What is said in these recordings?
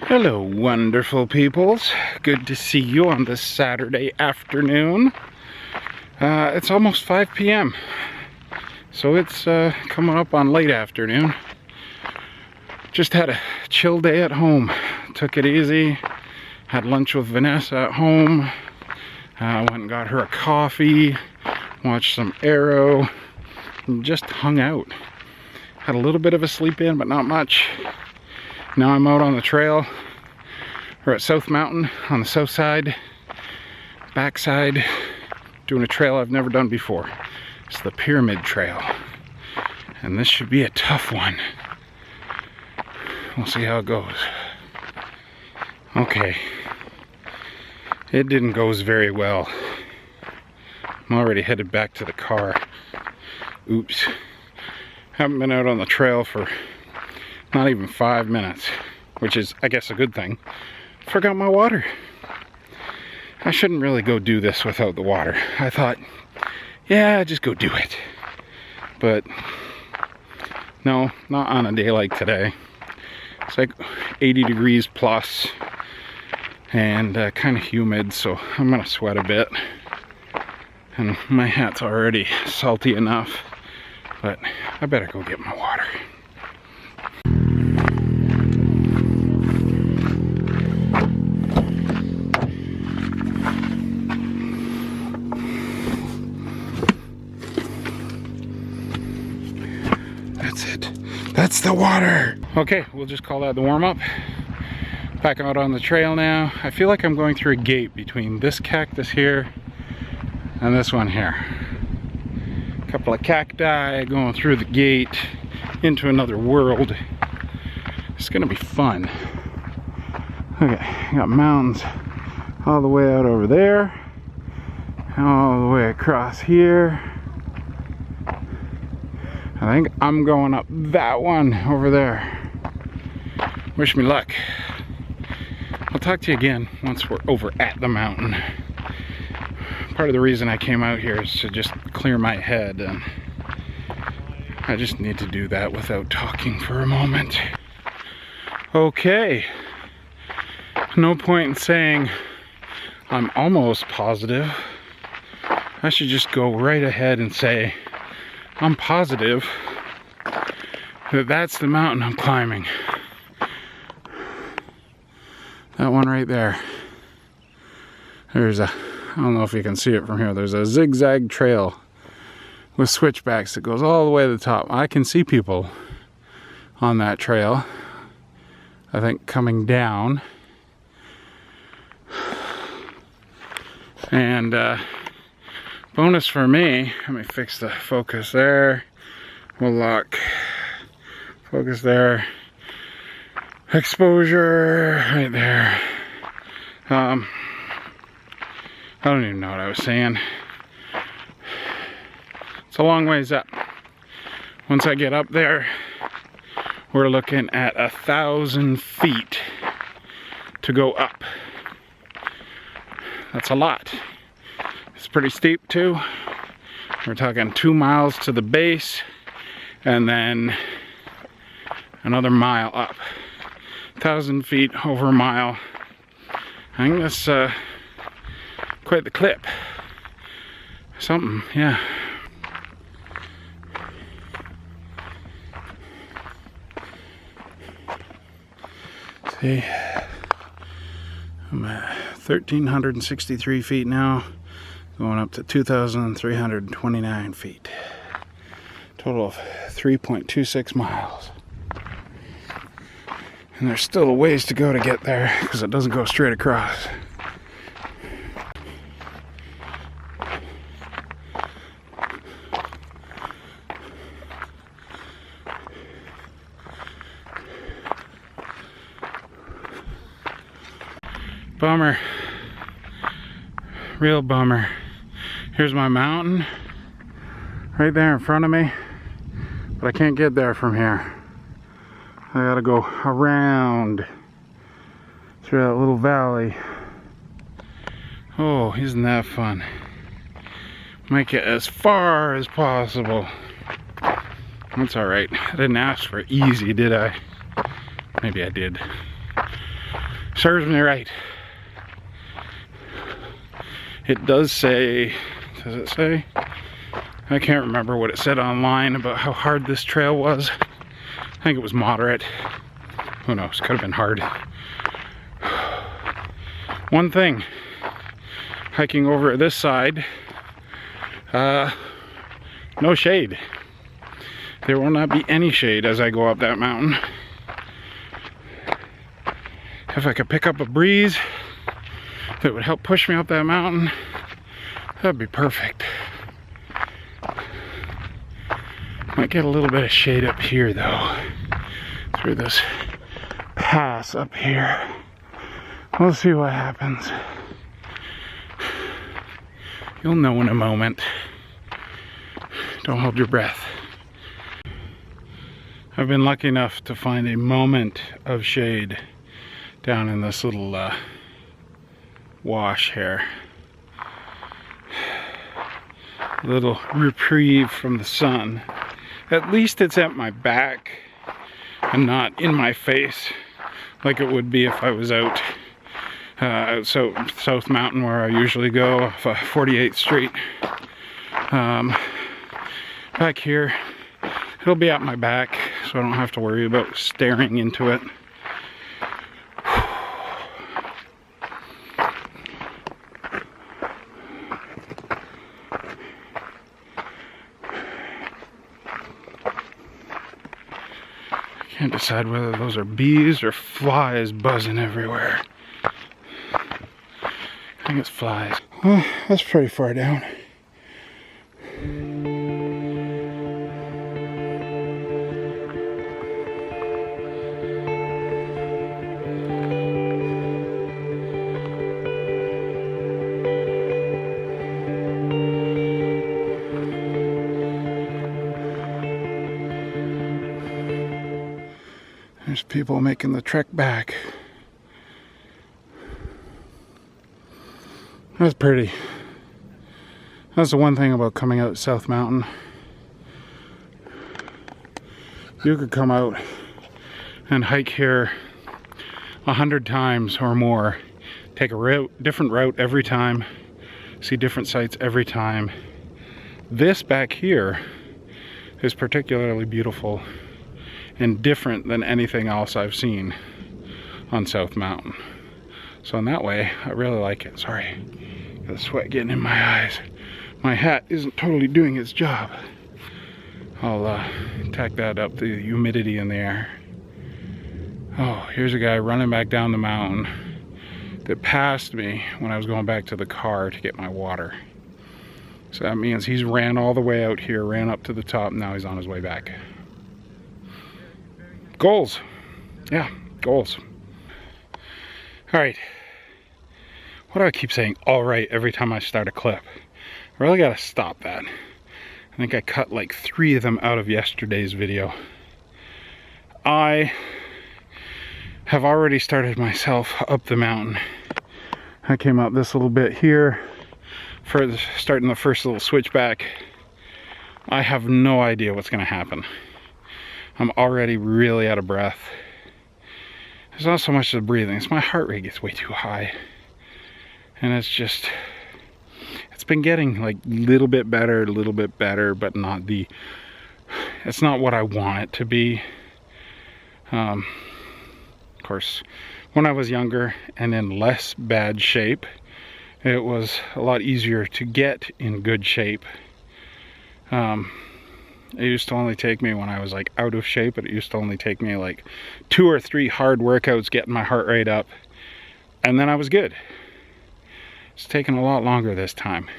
Hello, wonderful peoples. Good to see you on this Saturday afternoon. It's almost 5 p.m. So it's coming up on late afternoon. Just had a chill day at home. Took it easy. Had lunch with Vanessa at home. Went and got her a coffee. Watched some Arrow. And just hung out. Had a little bit of a sleep in, but not much. Now I'm out on the trail. We're at South Mountain on the south side, backside, doing a trail I've never done before. It's the Pyramid Trail. And this should be a tough one. We'll see how it goes. Okay. It didn't go very well. I'm already headed back to the car. Oops. Haven't been out on the trail for not even 5 minutes, which is, I guess, a good thing. Forgot my water. I shouldn't really go do this without the water. I thought, yeah, just go do it. But no, not on a day like today. It's like 80 degrees plus and kind of humid, so I'm gonna sweat a bit. And my hat's already salty enough, but I better go get my water. That's the water. Okay, we'll just call that the warm-up. Back out on the trail now. I feel like I'm going through a gate between this cactus here and this one here. A couple of cacti going through the gate into another world. It's gonna be fun. Okay, got mountains all the way out over there, all the way across here. I think I'm going up that one over there. Wish me luck. I'll talk to you again once we're over at the mountain. Part of the reason I came out here is to just clear my head, and I just need to do that without talking for a moment. Okay. No point in saying I'm almost positive. I should just go right ahead and say I'm positive that that's the mountain I'm climbing. That one right there. There's a, I don't know if you can see it from here, there's a zigzag trail with switchbacks that goes all the way to the top. I can see people on that trail, I think coming down. And bonus for me, let me fix the focus there. We'll lock focus there. Exposure right there. I don't even know what I was saying. It's a long ways up. Once I get up there, we're looking at 1,000 feet to go up. That's a lot. It's pretty steep too. We're talking 2 miles to the base and then another mile up. 1,000 feet over a mile. I think that's quite the clip. Something, yeah. See, I'm at 1,363 feet now, going up to 2,329 feet. Total of 3.26 miles. And there's still a ways to go to get there because it doesn't go straight across. Bummer. Real bummer. Here's my mountain right there in front of me, but I can't get there from here. I gotta go around through that little valley. Oh, isn't that fun? Make it as far as possible. That's alright. I didn't ask for easy, did I? Maybe I did. serves me right. It does say, does it say? I can't remember what it said online about how hard this trail was. I think it was moderate. Who knows, could have been hard. One thing, hiking over this side, no shade. There will not be any shade as I go up that mountain. If I could pick up a breeze that would help push me up that mountain, that'd be perfect. Might get a little bit of shade up here though, through this pass up here. We'll see what happens. You'll know in a moment. Don't hold your breath. I've been lucky enough to find a moment of shade down in this little wash here. A little reprieve from the sun. At least it's at my back and not in my face like it would be if I was out South Mountain where I usually go off 48th Street. Back here, it'll be at my back, so I don't have to worry about staring into it. Can't decide whether those are bees or flies buzzing everywhere. I think it's flies. Well, that's pretty far down. There's people making the trek back. That's pretty. That's the one thing about coming out South Mountain. You could come out and hike here 100 times or more. Take a different route every time. See different sights every time. This back here is particularly beautiful and different than anything else I've seen on South Mountain. So in that way, I really like it. Sorry, got the sweat getting in my eyes. My hat isn't totally doing its job. I'll tack that up, the humidity in the air. Oh, here's a guy running back down the mountain that passed me when I was going back to the car to get my water. So that means he's ran all the way out here, ran up to the top, and now he's on his way back. Goals. Yeah, goals. All right. Why do I keep saying all right every time I start a clip? I really gotta stop that. I think I cut like 3 of them out of yesterday's video. I have already started myself up the mountain. I came up this little bit here for starting the first little switchback. I have no idea what's gonna happen. I'm already really out of breath. It's not so much the breathing, it's my heart rate gets way too high. And it's just, it's been getting like a little bit better, but not the, it's not what I want it to be. Of course, when I was younger and in less bad shape, it was a lot easier to get in good shape. It used to only take me, when I was like out of shape, it used to only take me like 2 or 3 hard workouts getting my heart rate up, and then I was good. It's taken a lot longer this time.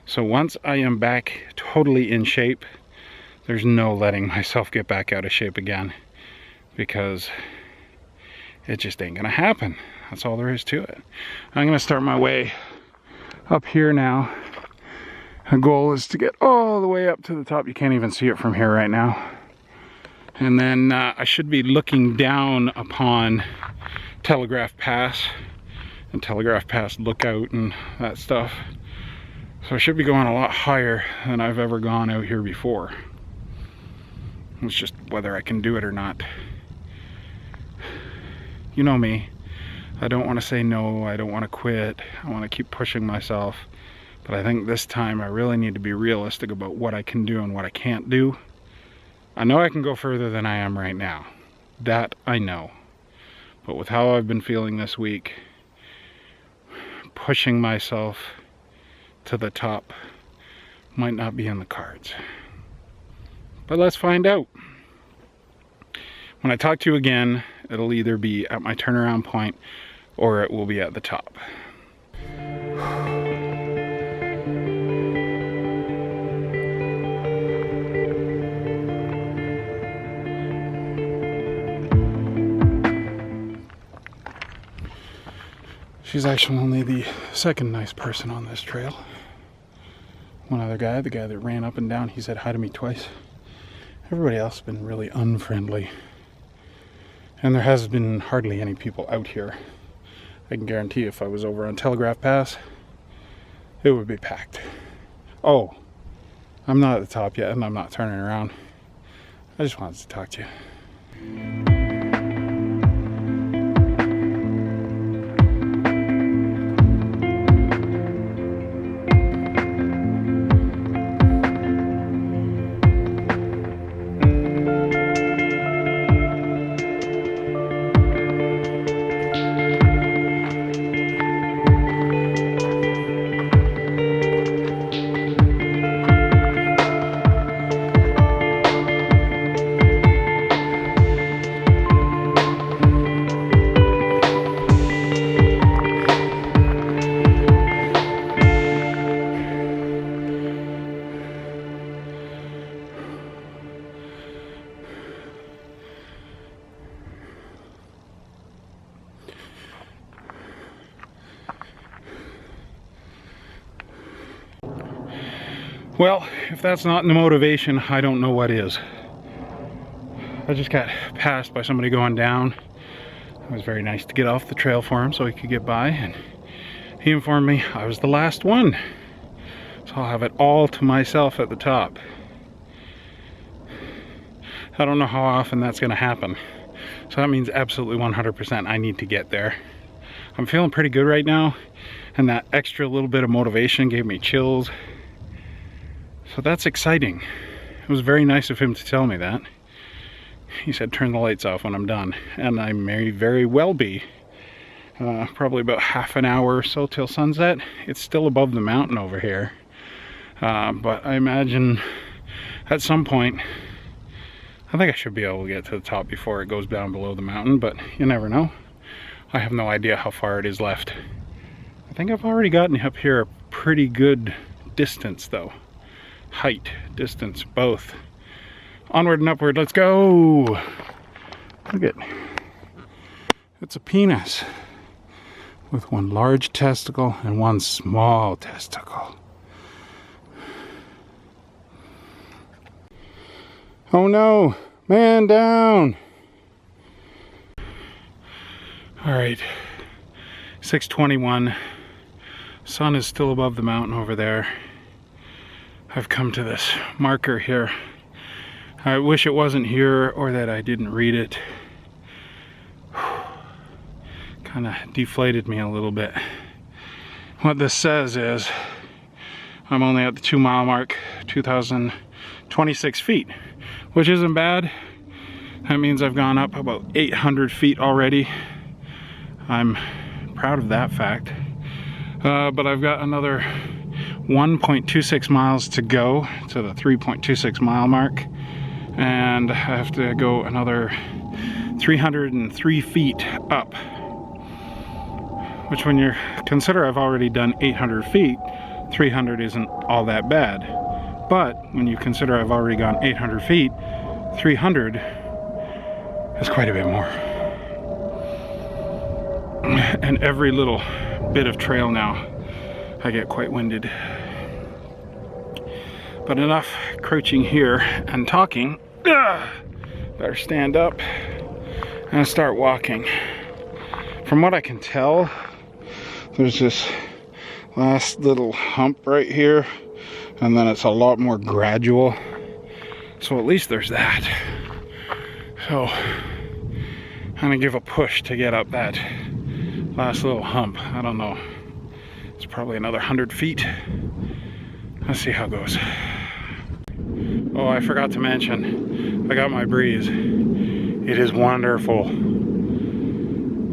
So once I am back totally in shape, there's no letting myself get back out of shape again, because it just ain't gonna happen. That's all there is to it. I'm gonna start my way up here now. The goal is to get all the way up to the top. You can't even see it from here right now. And then I should be looking down upon Telegraph Pass and Telegraph Pass Lookout and that stuff. So I should be going a lot higher than I've ever gone out here before. It's just whether I can do it or not. You know me. I don't want to say no, I don't want to quit, I want to keep pushing myself. But I think this time I really need to be realistic about what I can do and what I can't do. I know I can go further than I am right now. That I know. But with how I've been feeling this week, pushing myself to the top might not be in the cards. But let's find out. When I talk to you again, it'll either be at my turnaround point or it will be at the top. She's actually only the second nice person on this trail. One other guy, the guy that ran up and down, he said hi to me twice. Everybody else has been really unfriendly. And there has been hardly any people out here. I can guarantee if I was over on Telegraph Pass, it would be packed. Oh, I'm not at the top yet and I'm not turning around. I just wanted to talk to you. Well, if that's not the motivation, I don't know what is. I just got passed by somebody going down. It was very nice to get off the trail for him so he could get by, and he informed me I was the last one. So I'll have it all to myself at the top. I don't know how often that's going to happen. So that means absolutely 100% I need to get there. I'm feeling pretty good right now, and that extra little bit of motivation gave me chills. So that's exciting. It was very nice of him to tell me that. He said turn the lights off when I'm done, and I may very well be. Probably about half an hour or so till sunset. It's still above the mountain over here, but I imagine at some point I think I should be able to get to the top before it goes down below the mountain, but you never know. I have no idea how far it is left. I think I've already gotten up here a pretty good distance though. Height, distance, both. Onward and upward, let's go! Look at it. It's a penis with one large testicle and one small testicle. Oh no! Man down! Alright, 6:21. Sun is still above the mountain over there. I've come to this marker here. I wish it wasn't here or that I didn't read it. Kind of deflated me a little bit. What this says is I'm only at the 2 mile mark, 2,026 feet, which isn't bad. That means I've gone up about 800 feet already. I'm proud of that fact. But I've got another 1.26 miles to go to the 3.26 mile mark, and I have to go another 303 feet up, which when you consider I've already done 800 feet, 300 isn't all that bad. But when you consider I've already gone 800 feet, 300 is quite a bit more. And every little bit of trail now, I get quite winded. But enough crouching here and talking. Better stand up and start walking. From what I can tell, there's this last little hump right here, and then it's a lot more gradual. So at least there's that. So I'm gonna give a push to get up that last little hump. I don't know. It's probably another 100 feet. Let's see how it goes. Oh, I forgot to mention, I got my breeze. It is wonderful.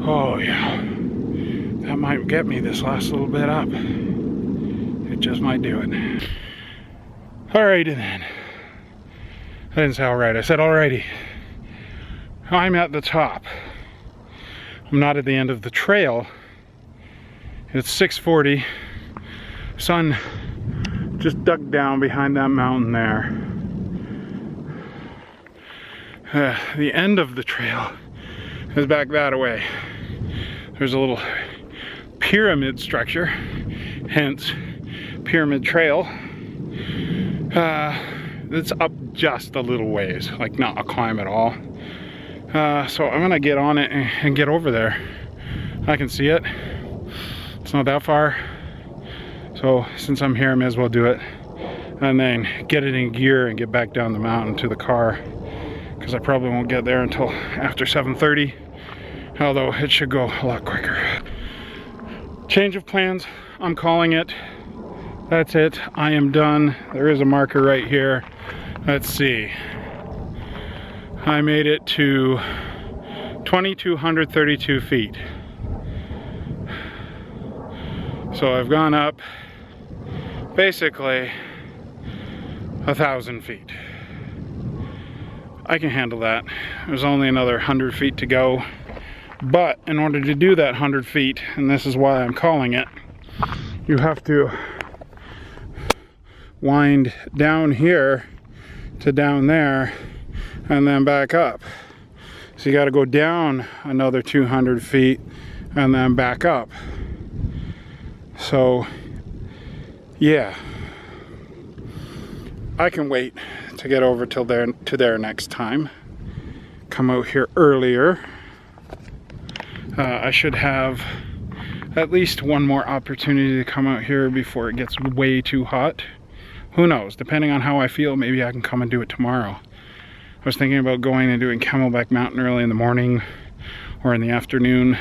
Oh yeah. That might get me this last little bit up. It just might do it. Alrighty then. I didn't say alright, I said alrighty. I'm at the top. I'm not at the end of the trail. It's 6:40. Sun just ducked down behind that mountain there. The end of the trail is back that way. There's a little pyramid structure, hence pyramid trail. It's up just a little ways, like not a climb at all. So I'm gonna get on it and get over there. I can see it. It's not that far. So since I'm here, I may as well do it. And then get it in gear and get back down the mountain to the car. Because I probably won't get there until after 7:30. Although it should go a lot quicker. Change of plans, I'm calling it. That's it, I am done. There is a marker right here. Let's see. I made it to 2,232 feet. So I've gone up basically 1,000 feet. I can handle that. There's only another 100 feet to go. But in order to do that 100 feet, and this is why I'm calling it, you have to wind down here to down there and then back up. So you got to go down another 200 feet and then back up. So yeah, I can wait to get over till there to there next time. Come out here earlier. I should have at least one more opportunity to come out here before it gets way too hot. Who knows? Depending on how I feel, maybe I can come and do it tomorrow. I was thinking about going and doing Camelback Mountain early in the morning or in the afternoon.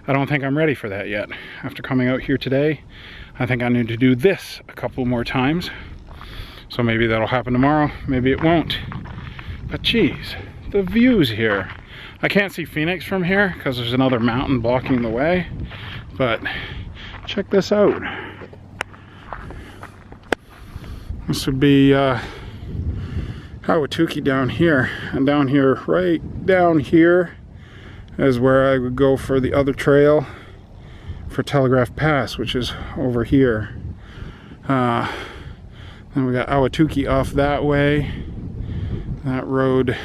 I don't think I'm ready for that yet. After coming out here today, I think I need to do this a couple more times. So maybe that'll happen tomorrow, maybe it won't. But geez, the views here. I can't see Phoenix from here because there's another mountain blocking the way. But check this out. This would be Ahwatukee down here. And down here, right down here, is where I would go for the other trail for Telegraph Pass, which is over here. Then we got Ahwatukee off that way. That road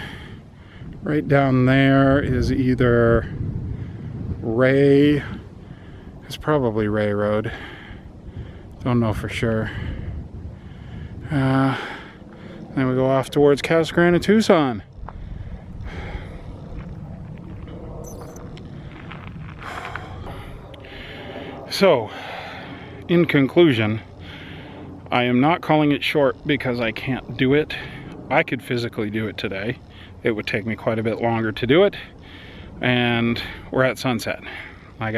right down there is either Ray. It's probably Ray Road. Don't know for sure. Then we go off towards Casa Grande and Tucson. So, in conclusion, I am not calling it short because I can't do it. I could physically do it today. It would take me quite a bit longer to do it. And we're at sunset. I've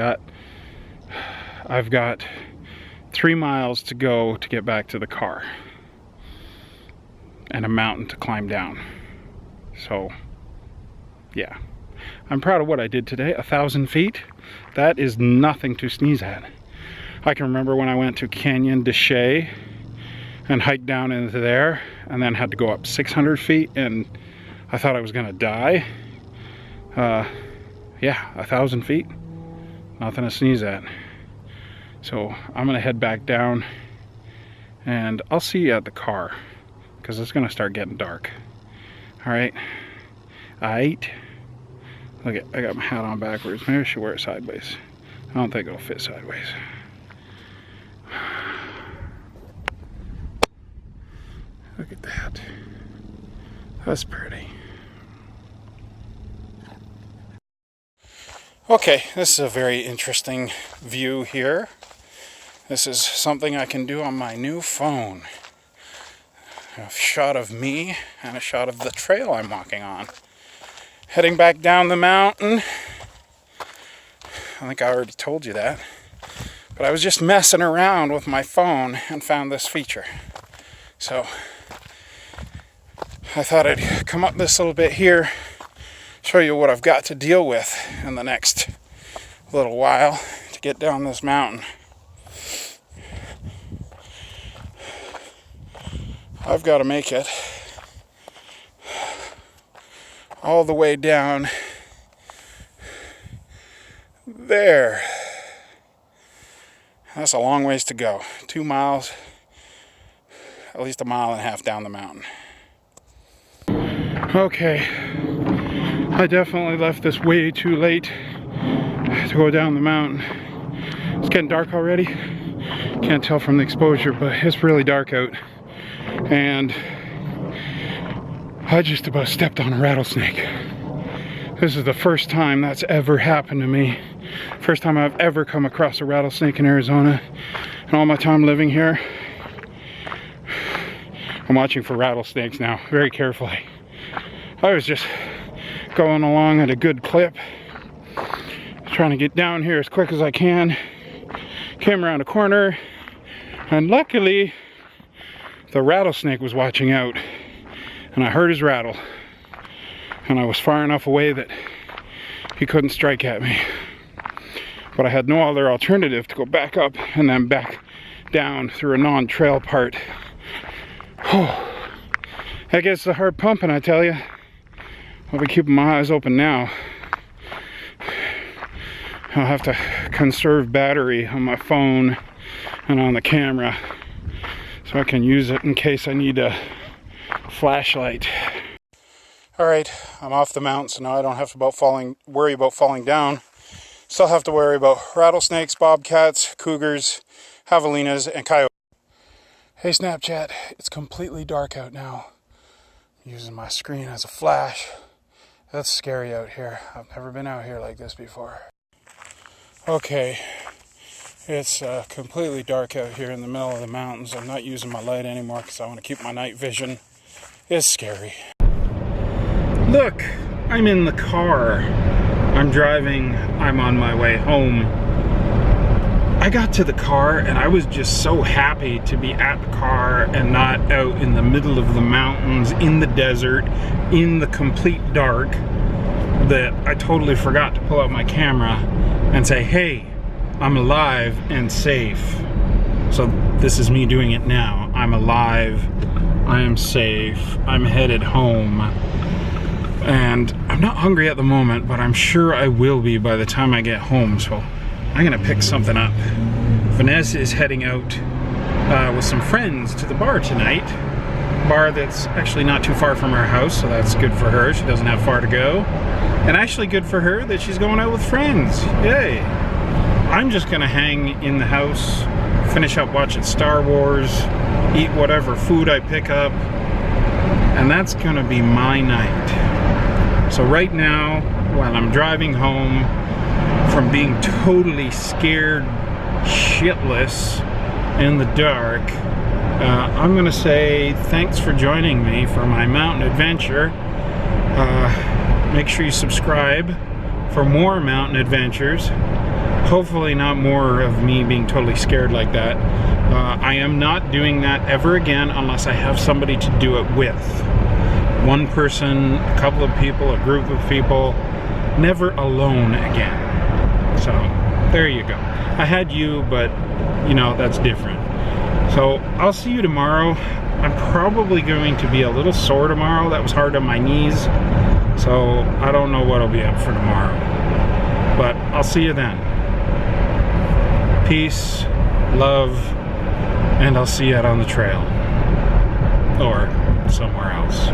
got 3 miles to go to get back to the car. And a mountain to climb down. So, yeah. I'm proud of what I did today. 1,000 feet. That is nothing to sneeze at. I can remember when I went to Canyon de Chelly and hiked down into there and then had to go up 600 feet and I thought I was gonna die. Yeah, 1,000 feet. Nothing to sneeze at. So I'm gonna head back down and I'll see you at the car because it's gonna start getting dark. All right. Look, I got my hat on backwards. Maybe I should wear it sideways. I don't think it'll fit sideways. Look at that. That's pretty. Okay, this is a very interesting view here. This is something I can do on my new phone. A shot of me and a shot of the trail I'm walking on. Heading back down the mountain. I think I already told you that. But I was just messing around with my phone and found this feature. So I thought I'd come up this little bit here, show you what I've got to deal with in the next little while to get down this mountain. I've got to make it all the way down there. That's a long ways to go. 2 miles, at least 1.5 miles down the mountain. Okay, I definitely left this way too late to go down the mountain. It's getting dark already. Can't tell from the exposure, but it's really dark out. And I just about stepped on a rattlesnake. This is the first time that's ever happened to me. First time I've ever come across a rattlesnake in Arizona. And all my time living here, I'm watching for rattlesnakes now, very carefully. I was just going along at a good clip, trying to get down here as quick as I can. Came around a corner, and luckily the rattlesnake was watching out, and I heard his rattle, and I was far enough away that he couldn't strike at me. But I had no other alternative to go back up and then back down through a non-trail part. That gets the heart pumping, I tell you. I'll be keeping my eyes open now. I'll have to conserve battery on my phone and on the camera so I can use it in case I need a flashlight. Alright, I'm off the mountain, so now I don't have to worry about falling down. Still have to worry about rattlesnakes, bobcats, cougars, javelinas, and coyotes. Hey Snapchat, it's completely dark out now. I'm using my screen as a flash. That's scary out here. I've never been out here like this before. Okay, it's completely dark out here in the middle of the mountains. I'm not using my light anymore because I want to keep my night vision. It's scary. Look, I'm in the car. I'm driving. I'm on my way home. I got to the car and I was just so happy to be at the car and not out in the middle of the mountains, in the desert, in the complete dark, that I totally forgot to pull out my camera and say, hey, I'm alive and safe. So this is me doing it now. I'm alive, I am safe, I'm headed home. And I'm not hungry at the moment, but I'm sure I will be by the time I get home, so I'm gonna pick something up. Vanessa is heading out with some friends to the bar tonight. Bar that's actually not too far from her house, so that's good for her. She doesn't have far to go. And actually good for her that she's going out with friends. Yay! I'm just gonna hang in the house, finish up watching Star Wars, eat whatever food I pick up, and that's gonna be my night. So right now, while I'm driving home from being totally scared shitless in the dark, I'm gonna say thanks for joining me for my mountain adventure. Make sure you subscribe for more mountain adventures. Hopefully not more of me being totally scared like that. I am not doing that ever again unless I have somebody to do it with. One person, a couple of people, a group of people, never alone again. So there you go. I had you, but you know, that's different. So I'll see you tomorrow. I'm probably going to be a little sore tomorrow. That was hard on my knees. So I don't know what I'll be up for tomorrow. But I'll see you then. Peace, love, and I'll see you out on the trail. Or somewhere else.